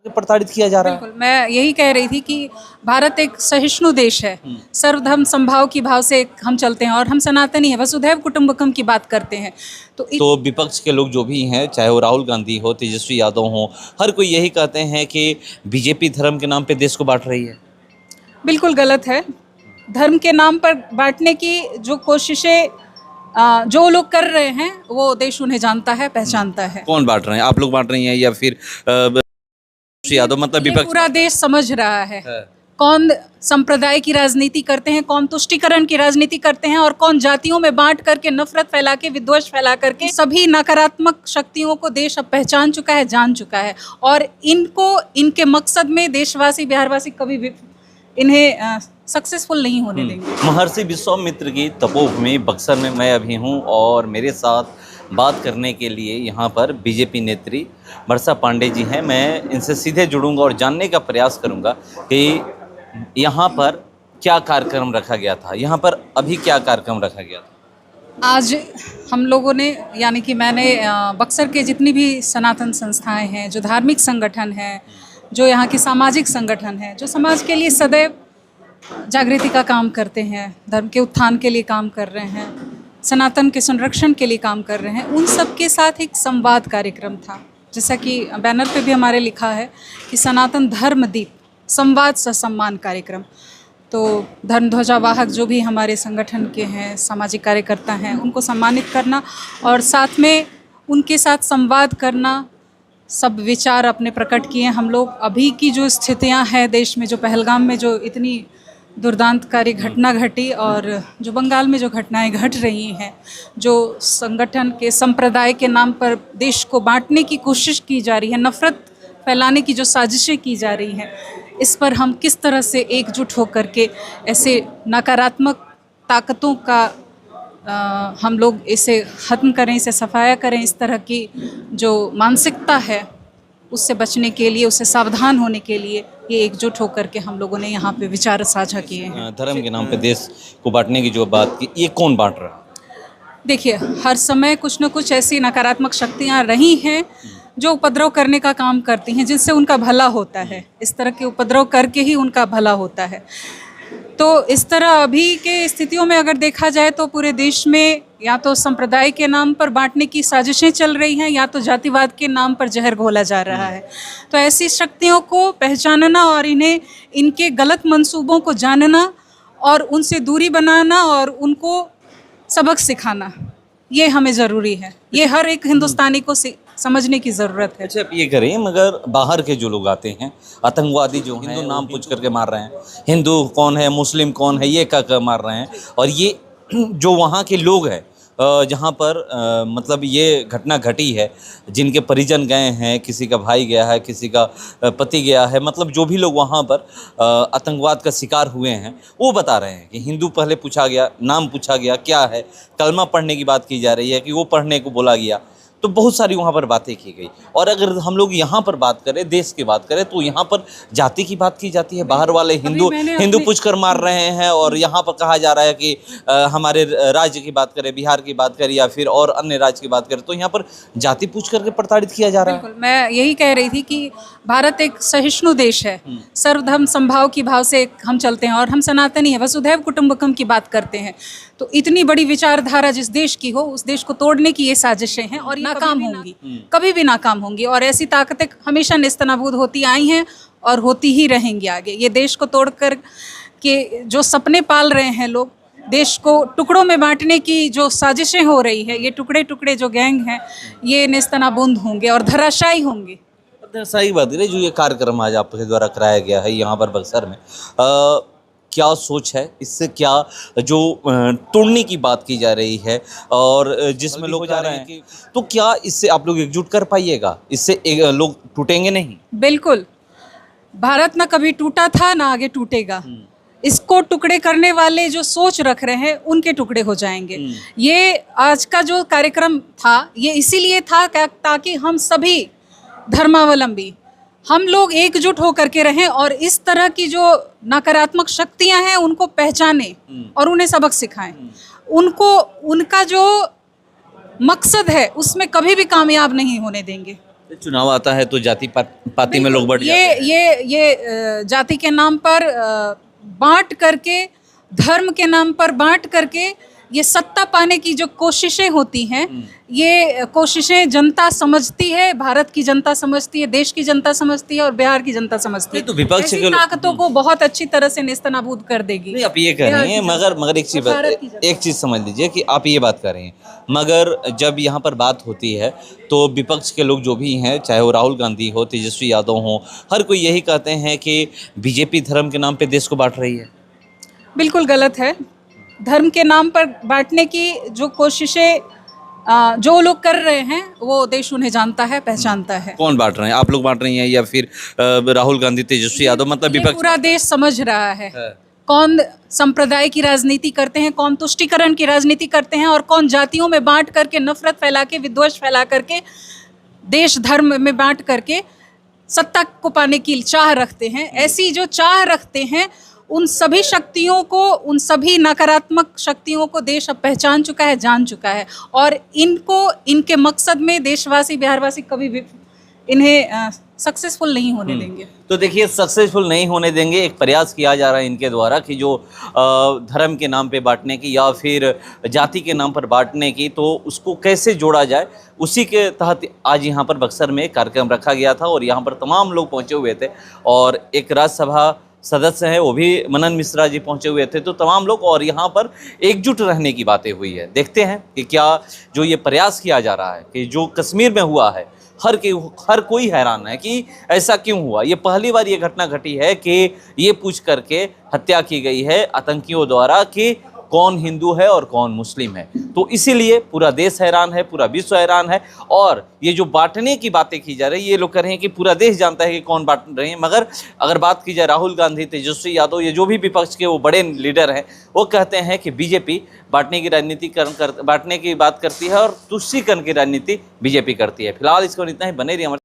प्रताड़ित किया जा रहा है। बिल्कुल, मैं यही कह रही थी कि भारत एक सहिष्णु देश है, सर्वधर्म समभाव की भाव से हम चलते हैं और हम सनातनी है, वसुधैव कुटुंबकम की बात करते हैं। तो विपक्ष के लोग जो भी हैं, चाहे वो राहुल गांधी हो, तेजस्वी यादव हो, हर कोई यही कहते हैं कि बीजेपी धर्म के नाम पे देश को बांट रही है। बिल्कुल गलत है। धर्म के नाम पर बांटने की जो कोशिशें जो लोग कर रहे हैं वो देश उन्हें जानता है, पहचानता है। कौन बांट रहे हैं? आप लोग बांट रही हैं या फिर यादव, मतलब ये विपक्ष? पूरा देश समझ रहा है है। कौन संप्रदाय की राजनीति करते हैं, कौन तुष्टीकरण की राजनीति करते हैं और कौन जातियों में बांट करके, नफरत फैला के, विद्वेष फैला करके। सभी नकारात्मक शक्तियों को देश अब पहचान चुका है, जान चुका है और इनको, इनके मकसद में देशवासी, बिहारवासी कभी भी इन्हें सक्सेसफुल नहीं होने देंगे। महर्षि विश्वामित्र की तपोभूमि बक्सर में मैं अभी हूँ और मेरे साथ बात करने के लिए यहाँ पर बीजेपी नेत्री वर्षा पांडे जी हैं। मैं इनसे सीधे जुड़ूंगा और जानने का प्रयास करूंगा कि यहाँ पर क्या कार्यक्रम रखा गया था, यहाँ पर अभी क्या कार्यक्रम रखा गया था। आज हम लोगों ने, यानी कि मैंने बक्सर के जितनी भी सनातन संस्थाएं हैं, जो धार्मिक संगठन हैं, जो यहाँ की सामाजिक संगठन हैं, जो समाज के लिए सदैव जागृति का काम करते हैं, धर्म के उत्थान के लिए काम कर रहे हैं, सनातन के संरक्षण के लिए काम कर रहे हैं, उन सब के साथ एक संवाद कार्यक्रम था। जैसा कि बैनर पे भी हमारे लिखा है कि सनातन धर्म दीप संवाद ससम्मान कार्यक्रम। तो धर्म ध्वजावाहक जो भी हमारे संगठन के हैं, सामाजिक कार्यकर्ता हैं, उनको सम्मानित करना और साथ में उनके साथ संवाद करना, सब विचार अपने प्रकट किए हम लोग। अभी की जो स्थितियां हैं देश में, जो पहलगाम में जो इतनी दुर्दांतकारी घटना घटी और जो बंगाल में जो घटनाएं घट रही हैं, जो संगठन के, संप्रदाय के नाम पर देश को बांटने की कोशिश की जा रही है, नफरत फैलाने की जो साजिशें की जा रही हैं, इस पर हम किस तरह से एकजुट होकर के ऐसे नकारात्मक ताकतों का हम लोग इसे ख़त्म करें, इसे सफाया करें। इस तरह की जो मानसिकता है उससे बचने के लिए, उससे सावधान होने के लिए ये एकजुट होकर के हम लोगों ने यहाँ पे विचार साझा किए हैं। धर्म के नाम पे देश को बांटने की जो बात की, ये कौन बांट रहा है? देखिए, हर समय कुछ न कुछ ऐसी नकारात्मक शक्तियाँ रही हैं जो उपद्रव करने का काम करती हैं, जिनसे उनका भला होता है। इस तरह के उपद्रव करके ही उनका भला होता है। तो इस तरह अभी के स्थितियों में अगर देखा जाए तो पूरे देश में या तो संप्रदाय के नाम पर बांटने की साजिशें चल रही हैं, या तो जातिवाद के नाम पर जहर घोला जा रहा है। तो ऐसी शक्तियों को पहचानना और इन्हें, इनके गलत मंसूबों को जानना और उनसे दूरी बनाना और उनको सबक सिखाना, ये हमें ज़रूरी है। ये हर एक हिंदुस्तानी को समझने की ज़रूरत है। अच्छा, आप ये करें, मगर बाहर के जो लोग आते हैं, आतंकवादी जो हैं, हिंदू नाम पूछ करके मार रहे हैं, हिंदू कौन है, मुस्लिम कौन है, ये कह मार रहे हैं। और ये जो वहाँ के लोग हैं, जहाँ पर मतलब ये घटना घटी है, जिनके परिजन गए हैं, किसी का भाई गया है, किसी का पति गया है, मतलब जो भी लोग वहाँ पर आतंकवाद का शिकार हुए हैं, वो बता रहे हैं कि हिंदू पहले पूछा गया, नाम पूछा गया, क्या है, कलमा पढ़ने की बात की जा रही है कि वो पढ़ने को बोला गया। तो बहुत सारी वहाँ पर बातें की गई। और अगर हम लोग यहाँ पर बात करें, देश की बात करें, तो यहाँ पर जाति की बात की जाती है। बाहर वाले हिंदू पूछ कर मार रहे हैं और यहाँ पर कहा जा रहा है कि हमारे राज्य की बात करें, बिहार की बात करें या फिर और अन्य राज्य की बात करें, तो यहाँ पर जाति पूछ करके प्रताड़ित किया जा रहा है। बिल्कुल, मैं यही कह रही थी कि भारत एक सहिष्णु देश है, सर्वधर्म समभाव की भाव से हम चलते हैं और हम सनातनी है, वसुधैव कुटुंबकम की बात करते हैं। तो इतनी बड़ी विचारधारा जिस देश की हो, उस देश को तोड़ने की ये साजिशें हैं और नाकाम होंगी, कभी भी नाकाम होंगी। और ऐसी ताकतें हमेशा नेस्तनाबूद होती आई हैं और होती ही रहेंगी आगे। ये देश को तोड़कर के जो सपने पाल रहे हैं लोग, देश को टुकड़ों में बांटने की जो साजिशें हो रही है, ये टुकड़े टुकड़े जो गैंग हैं, ये नेस्तनाबूद होंगे और धराशायी होंगे। सही बात है। जो ये कार्यक्रम आज आपके द्वारा कराया गया है यहाँ पर बक्सर में, क्या सोच है इससे? क्या जो तोड़ने की बात की जा रही है और जिसमें लोग जा रहे हैं कि, तो क्या इससे आप लोग एकजुट कर पाइएगा? इससे लोग टूटेंगे नहीं? बिल्कुल, भारत ना कभी टूटा था ना आगे टूटेगा। इसको टुकड़े करने वाले जो सोच रख रहे हैं, उनके टुकड़े हो जाएंगे। ये आज का जो कार्यक्रम था, ये इसीलिए था ताकि हम सभी धर्मावलंबी, हम लोग एकजुट होकर के रहें और इस तरह की जो नकारात्मक शक्तियां हैं उनको पहचानें और उन्हें सबक सिखाएं। उनको, उनका जो मकसद है उसमें कभी भी कामयाब नहीं होने देंगे। चुनाव आता है तो जाति पाति में लोग बढ़ जाते हैं। ये जाति के नाम पर बांट करके, धर्म के नाम पर बांट करके ये सत्ता पाने की जो कोशिशें होती हैं, ये कोशिशें जनता समझती है, भारत की जनता समझती है, देश की जनता समझती है और बिहार की जनता समझती है। तो विपक्ष ऐसी के ताकतों को बहुत अच्छी तरह से नेस्तनाबूद कर देगी। नहीं, आप ये कह रहे हैं, मगर एक चीज़ समझ लीजिए कि आप ये बात कर रहे हैं, मगर जब यहाँ पर बात होती है तो विपक्ष के लोग जो भी हैं, चाहे वो राहुल गांधी हो, तेजस्वी यादव हो, हर कोई यही कहते हैं कि बीजेपी धर्म के नाम पे देश को बांट रही है। बिल्कुल गलत है। धर्म के नाम पर बांटने की जो कोशिशें जो लोग कर रहे हैं, वो देश उन्हें जानता है, पहचानता है। कौन बांट रहे हैं? आप लोग बांट रही हैं या फिर राहुल गांधी, तेजस्वी यादव, मतलब ये विपक्ष? पूरा देश समझ रहा है कौन संप्रदाय की राजनीति करते हैं, कौन तुष्टीकरण की राजनीति करते हैं और कौन जातियों में बांट करके, नफरत फैला के, विद्वेष फैला करके, देश धर्म में बांट करके सत्ता को पाने की चाह रखते हैं। ऐसी जो चाह रखते हैं, उन सभी शक्तियों को, उन सभी नकारात्मक शक्तियों को देश अब पहचान चुका है, जान चुका है और इनको, इनके मकसद में देशवासी, बिहारवासी कभी भी इन्हें सक्सेसफुल नहीं होने देंगे। तो देखिए, सक्सेसफुल नहीं होने देंगे। एक प्रयास किया जा रहा है इनके द्वारा कि जो धर्म के नाम पे बांटने की या फिर जाति के नाम पर बांटने की, तो उसको कैसे जोड़ा जाए, उसी के तहत आज यहाँ पर बक्सर में कार्यक्रम रखा गया था और यहाँ पर तमाम लोग पहुँचे हुए थे और एक राज्यसभा सदस्य हैं, वो भी मनन मिश्रा जी पहुंचे हुए थे। तो तमाम लोग, और यहाँ पर एकजुट रहने की बातें हुई है। देखते हैं कि क्या जो ये प्रयास किया जा रहा है कि जो कश्मीर में हुआ है, हर कोई हैरान है कि ऐसा क्यों हुआ। ये पहली बार ये घटना घटी है कि ये पूछ करके हत्या की गई है आतंकियों द्वारा कि कौन हिंदू है और कौन मुस्लिम है। तो इसीलिए पूरा देश हैरान है, पूरा विश्व हैरान है। और ये जो बांटने की बातें की जा रही है, ये लोग कह रहे हैं कि पूरा देश जानता है कि कौन बांट रहे हैं, मगर अगर बात की जाए राहुल गांधी, तेजस्वी यादव, ये जो भी विपक्ष के वो बड़े लीडर हैं, वो कहते हैं कि बीजेपी बांटने की राजनीति बांटने की बात करती है और तुष्टीकरण की राजनीति बीजेपी करती है। फिलहाल इसको इतना ही। बने रहिए हमारे